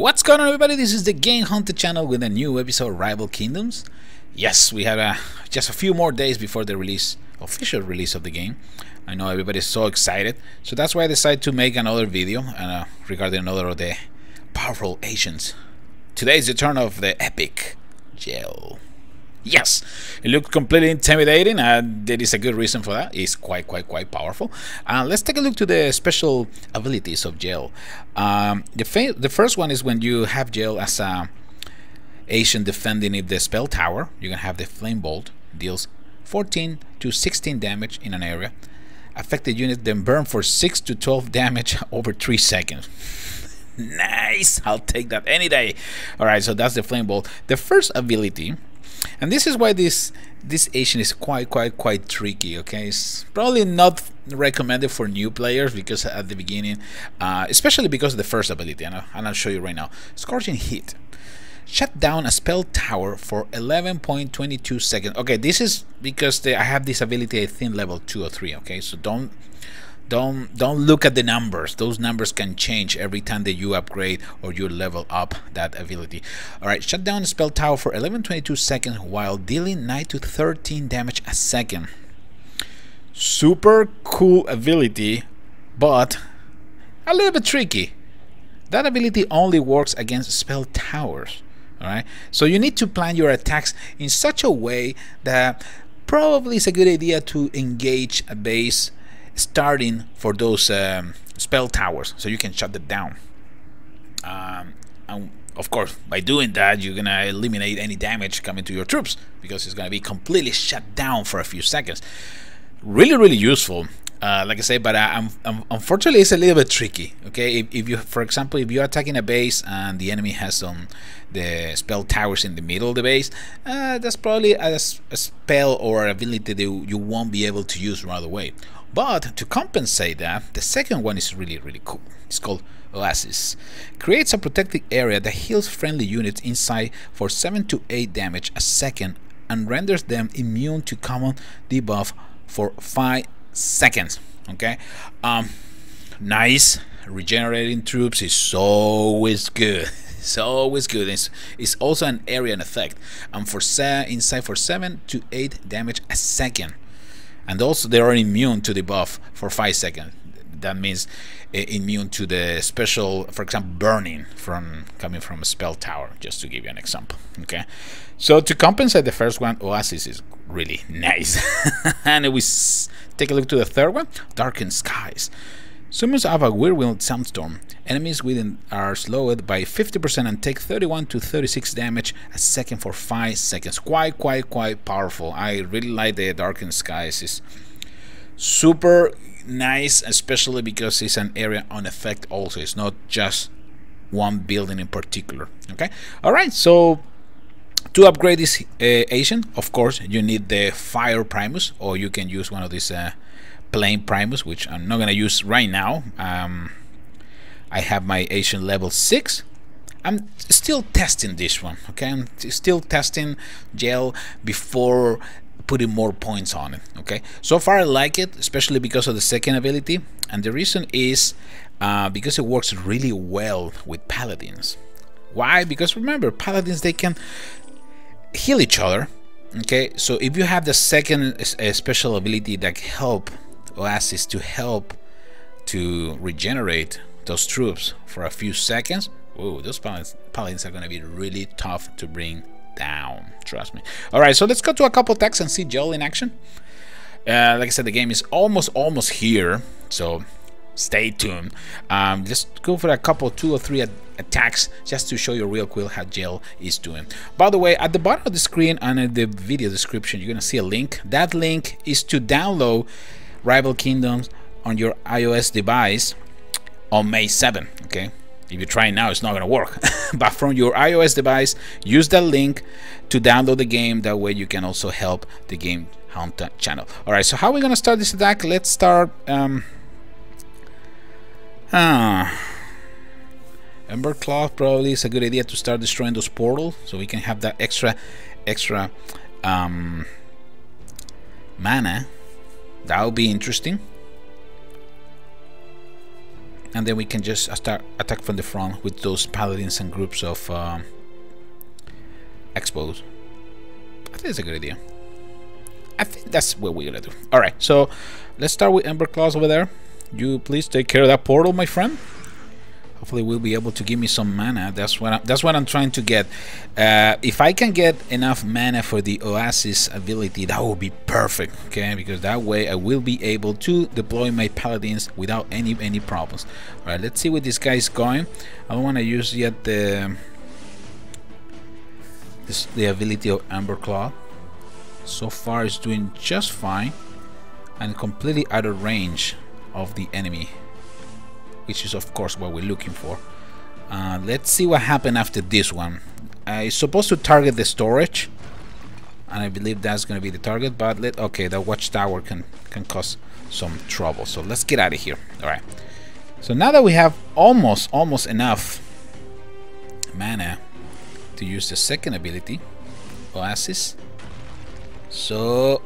What's going on, everybody? This is the Game Hunter channel with a new episode of Rival Kingdoms. Yes, we have just a few more days before the official release of the game. I know everybody's so excited, so that's why I decided to make another video regarding another of the powerful Asians. Today is the turn of the epic JAL. Yes, it looked completely intimidating, and there is a good reason for that. It's quite powerful. Let's take a look to the special abilities of JAL. The first one is when you have JAL as a Asian defending if the spell tower. You can have the flame bolt, deals 14 to 16 damage in an area. Affected unit then burn for 6 to 12 damage over 3 seconds. Nice, I'll take that any day. Alright, so that's the flame bolt. The first ability, and this is why this Asian is quite tricky. Okay, it's probably not recommended for new players because at the beginning, especially because of the first ability, and I'll show you right now. Scorching Heat. Shut down a spell tower for 11.22 seconds. Okay, this is because I have this ability, I think, level 2 or 3. Okay, so don't look at the numbers. Those numbers can change every time that you upgrade or you level up that ability. Alright, shut down a spell tower for 11.22 seconds while dealing 9 to 13 damage a second. Super cool ability, but a little bit tricky. That ability only works against spell towers. Alright, so you need to plan your attacks in such a way that probably it's a good idea to engage a base starting for those spell towers so you can shut them down. And of course, by doing that, you're gonna eliminate any damage coming to your troops because it's gonna be completely shut down for a few seconds. Really useful. Like I say, but unfortunately it's a little bit tricky. Okay, if you, for example, if you're attacking a base and the enemy has the spell towers in the middle of the base, that's probably a spell or ability that you won't be able to use right away. But to compensate that, the second one is really cool. It's called Oasis. Creates a protected area that heals friendly units inside for 7 to 8 damage a second and renders them immune to common debuff for 5 seconds. Okay, nice. Regenerating troops is always good. It's always good. It's also an area and effect, and for inside for 7 to 8 damage a second. And also they are immune to the buff for 5 seconds. That means immune to the special, for example, burning coming from a spell tower, just to give you an example. Okay, so to compensate the first one, Oasis is really nice. And we take a look to the third one, Darkened Skies. Summons of a whirlwind sandstorm. Enemies within are slowed by 50% and take 31 to 36 damage a second for 5 seconds. Quite powerful. I really like the Darkened Skies. It's super nice, especially because it's an area on effect also. It's not just one building in particular. Okay, alright, so to upgrade this Asian, of course you need the Fire Primus, or you can use one of these plain Primus, which I'm not gonna use right now. I have my Asian level 6. I'm still testing this one. Okay, I'm still testing JAL before putting more points on it. Okay, so far I like it, especially because of the second ability, and the reason is because it works really well with paladins. Why? Because remember, paladins, they can heal each other. Okay, so if you have the second special ability that help Oasis to regenerate those troops for a few seconds, oh, those paladins are going to be really tough to bring down, trust me. Alright, so let's go to a couple attacks and see JAL in action. Like I said, the game is almost here, so stay tuned. Just go for a couple, 2 or 3 attacks just to show you real quick how JAL is doing. By the way, at the bottom of the screen and in the video description, you're gonna see a link. That link is to download Rival Kingdoms on your iOS device on May 7. Okay, if you try it now, it's not gonna work. But from your iOS device, use that link to download the game. That way you can also help the Game Hunter channel. Alright, so how are we gonna start this attack? Let's start Ember Cloth probably is a good idea to start destroying those portals, so we can have that extra mana. That would be interesting. and then we can just start attack from the front with those paladins and groups of expos. I think it's a good idea. I think that's what we're gonna do. Alright, so let's start with Ember Claws over there. You please take care of that portal, my friend. Hopefully we'll be able to give me some mana. That's what I'm trying to get. If I can get enough mana for the Oasis ability, that would be perfect, okay? Because that way I will be able to deploy my paladins without any problems. Alright, let's see where this guy is going. I don't want to use yet the ability of Ember Claw. So far it's doing just fine and completely out of range of the enemy, which is of course what we're looking for. Let's see what happened after this one. It's supposed to target the storage, and I believe that's going to be the target, but okay, the watchtower can cause some trouble, so let's get out of here. Alright, so now that we have almost enough mana to use the second ability, Oasis, so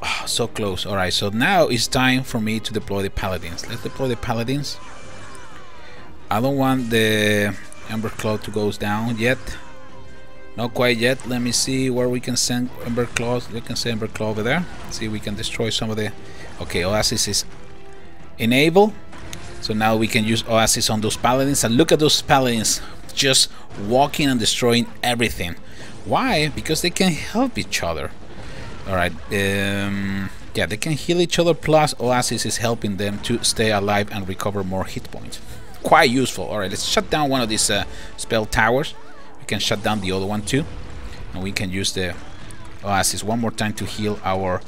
close. Alright, so now it's time for me to deploy the paladins. Let's deploy the paladins. I don't want the Ember Claw to go down yet. Not quite yet. Let me see where we can send Ember Claws. We can send Ember Claw over there. See if we can destroy some of the... Okay, Oasis is enabled. So now we can use Oasis on those paladins. And look at those paladins just walking and destroying everything. Why? Because they can help each other. Alright, yeah, they can heal each other, plus Oasis is helping them to stay alive and recover more hit points. Quite useful. Alright, let's shut down one of these spell towers. We can shut down the other one too, and we can use the Oasis one more time to heal our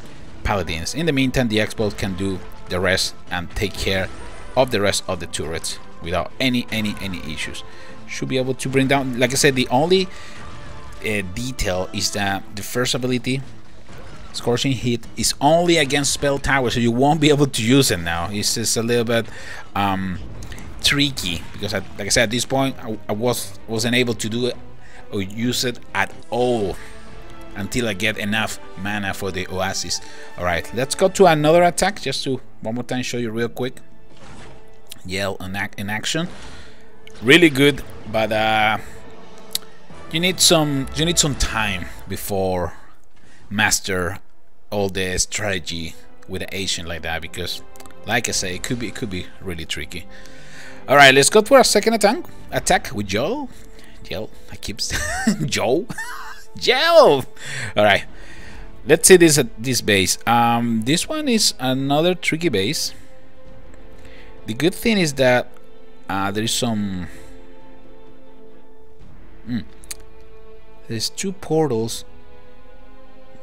paladins. In the meantime, the Expos can do the rest and take care of the rest of the turrets without any issues. Should be able to bring down, like I said, the only detail is that the first ability, Scorching Heat, is only against spell towers, so you won't be able to use it now. It's just a little bit tricky, because like I said, at this point I wasn't able to do it or use it at all until I get enough mana for the Oasis. Alright, let's go to another attack just to one more time show you real quick. JAL in action. Really good, but you need some time before master all the strategy with an Asian like that, because like I say, it could be really tricky. Alright, let's go to our second attack with JAL. I keep Joe. JAL. Alright, let's see this base. This one is another tricky base. The good thing is that there is some there's two portals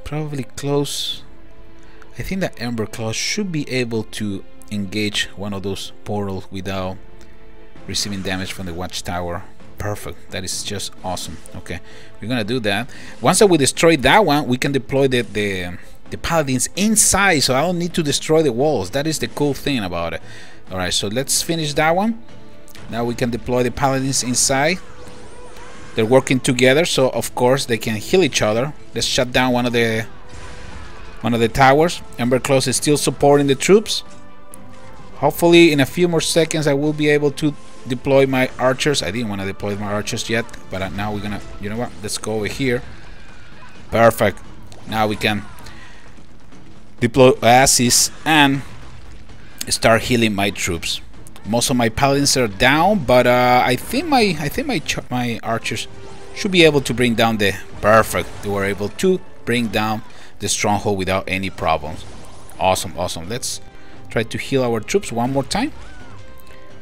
probably close. I think that Ember Claw should be able to engage one of those portals without receiving damage from the watchtower. Perfect. That is just awesome. Okay, we're gonna do that. Once that we destroy that one, we can deploy the paladins inside, so I don't need to destroy the walls. That is the cool thing about it. Alright, so let's finish that one. Now we can deploy the paladins inside. They're working together, so of course they can heal each other. Let's shut down one of the towers. Ember Claw is still supporting the troops. Hopefully in a few more seconds I will be able to deploy my archers. I didn't want to deploy my archers yet, but now we're gonna, you know what, let's go over here. Perfect. Now we can deploy Oasis and start healing my troops. Most of my paladins are down, but I think my archers should be able to bring down the... Perfect. They were able to bring down the stronghold without any problems. Awesome. Let's try to heal our troops one more time.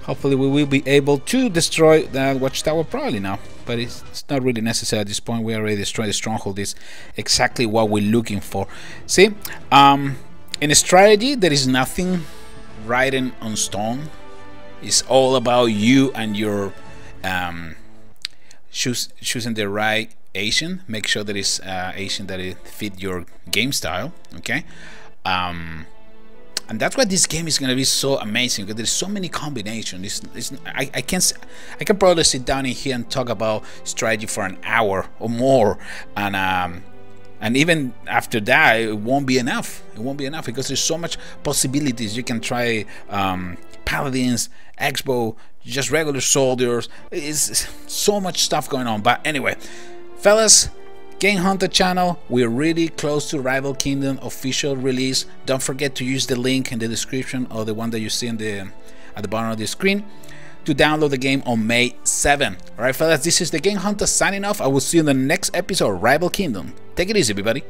Hopefully we will be able to destroy that watchtower probably now, but it's not really necessary at this point. We already destroyed the stronghold. Is exactly what we're looking for. See, in a strategy there is nothing written on stone. It's all about you and your choosing the right Asian. Make sure that it's Asian that it fit your game style. Okay, and that's why this game is gonna be so amazing, because there's so many combinations. I can probably sit down in here and talk about strategy for an hour or more, and even after that it won't be enough. It won't be enough because there's so much possibilities. You can try paladins, X-bow, just regular soldiers. It's so much stuff going on. But anyway, fellas, GameHuntah channel, we're really close to Rival Kingdom official release. Don't forget to use the link in the description, or the one that you see in at the bottom of the screen, to download the game on May 7. Alright fellas, this is the GameHuntah signing off. I will see you in the next episode of Rival Kingdom. Take it easy everybody.